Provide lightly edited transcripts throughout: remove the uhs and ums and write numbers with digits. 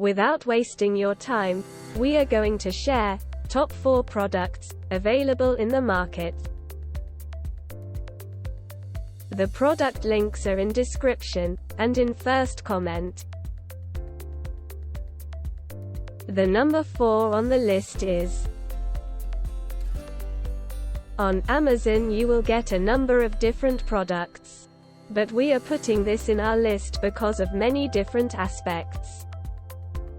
Without wasting your time, we are going to share top 4 products available in the market. The product links are in description and in first comment. The number 4 on the list is: on Amazon you will get a number of different products, but we are putting this in our list because of many different aspects.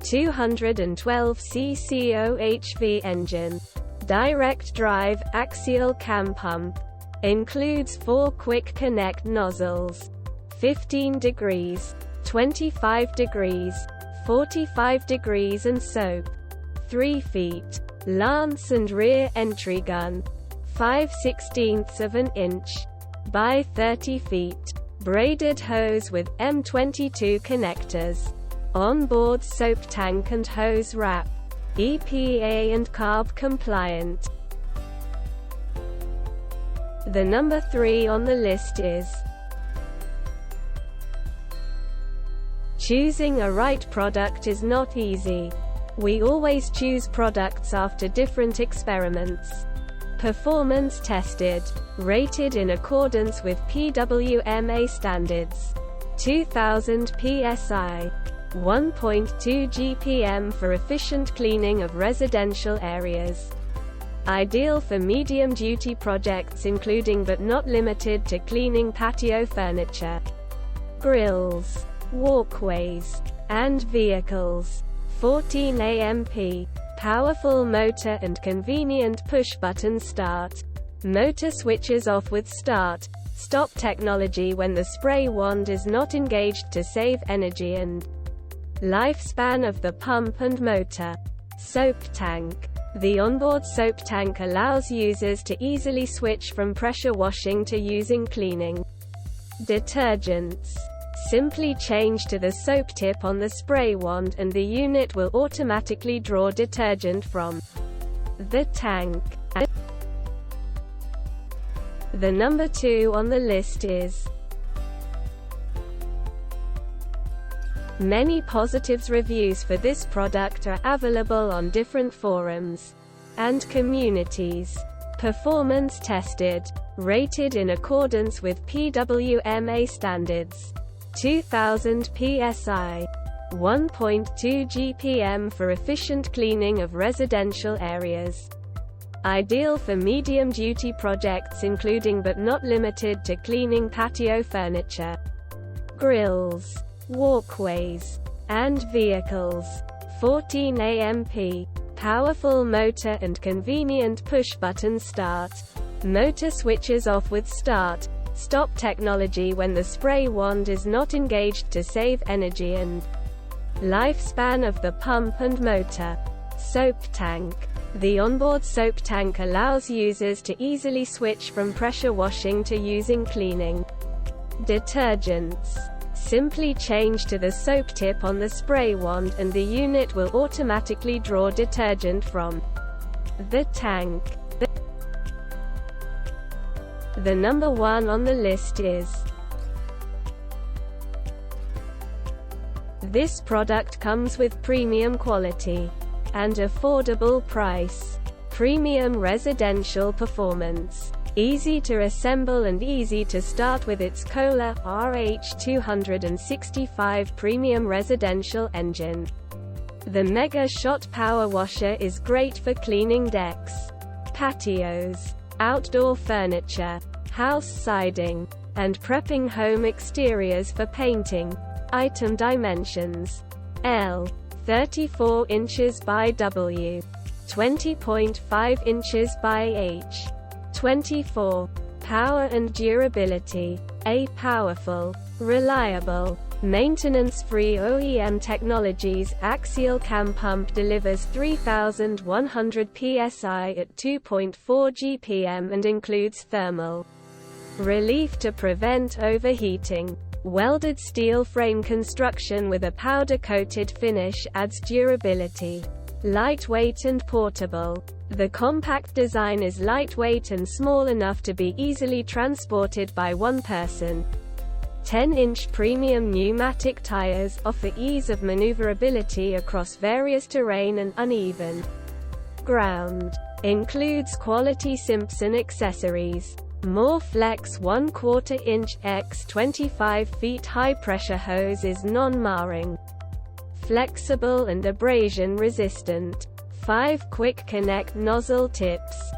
212cc OHV engine, direct drive axial cam pump, includes 4 quick connect nozzles, 15 degrees, 25 degrees, 45 degrees and soap, 3 feet, lance and rear entry gun, 5/16 of an inch by 30 feet, braided hose with M22 connectors, onboard soap tank and hose wrap, EPA and CARB compliant. The number 3 on the list is: choosing a right product is not easy. We always choose products after different experiments. Performance tested, rated in accordance with PWMA standards, 2000 psi, 1.2 GPM for efficient cleaning of residential areas. Ideal for medium-duty projects including but not limited to cleaning patio furniture, grills, walkways, and vehicles. 14 AMP, powerful motor and convenient push-button start. Motor switches off with start-stop technology when the spray wand is not engaged to save energy and lifespan of the pump and motor. Soap tank. The onboard soap tank allows users to easily switch from pressure washing to using cleaning detergents. Simply change to the soap tip on the spray wand and the unit will automatically draw detergent from the tank. The number 2 on the list is: many positive reviews for this product are available on different forums and communities. Performance tested, rated in accordance with PWMA standards, 2000 psi, 1.2 GPM for efficient cleaning of residential areas. Ideal for medium-duty projects including but not limited to cleaning patio furniture, grills, walkways, and vehicles. 14 AMP, powerful motor and convenient push-button start. Motor switches off with start-stop technology when the spray wand is not engaged to save energy and lifespan of the pump and motor. Soap tank. The onboard soap tank allows users to easily switch from pressure washing to using cleaning detergents. Simply change to the soap tip on the spray wand and the unit will automatically draw detergent from the tank. The number 1 on the list is: this product comes with premium quality and affordable price. Premium residential performance. Easy to assemble and easy to start with its Kohler RH265 premium residential engine. The Mega Shot power washer is great for cleaning decks, patios, outdoor furniture, house siding, and prepping home exteriors for painting. Item dimensions: L, 34 inches by W, 20.5 inches by H. 24. Power and durability. A powerful, reliable, maintenance-free OEM Technologies axial cam pump delivers 3,100 psi at 2.4 GPM and includes thermal relief to prevent overheating. Welded steel frame construction with a powder-coated finish adds durability. Lightweight and portable. The compact design is lightweight and small enough to be easily transported by one person. 10-inch premium pneumatic tires offer ease of maneuverability across various terrain and uneven ground. Includes quality Simpson accessories. MoreFlex 1/4 inch x 25 feet high-pressure hose is non-marring, flexible and abrasion resistant. 5 quick connect nozzle tips.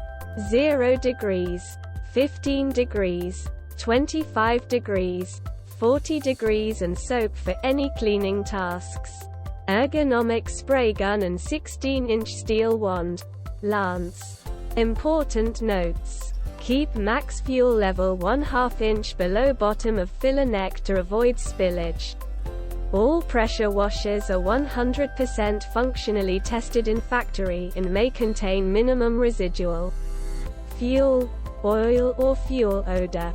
0 degrees, 15 degrees, 25 degrees, 40 degrees and soap for any cleaning tasks. Ergonomic spray gun and 16-inch steel wand. Lance. Important notes. Keep max fuel level 1/2 inch below bottom of filler neck to avoid spillage. All pressure washers are 100% functionally tested in factory and may contain minimum residual fuel, oil or fuel odor.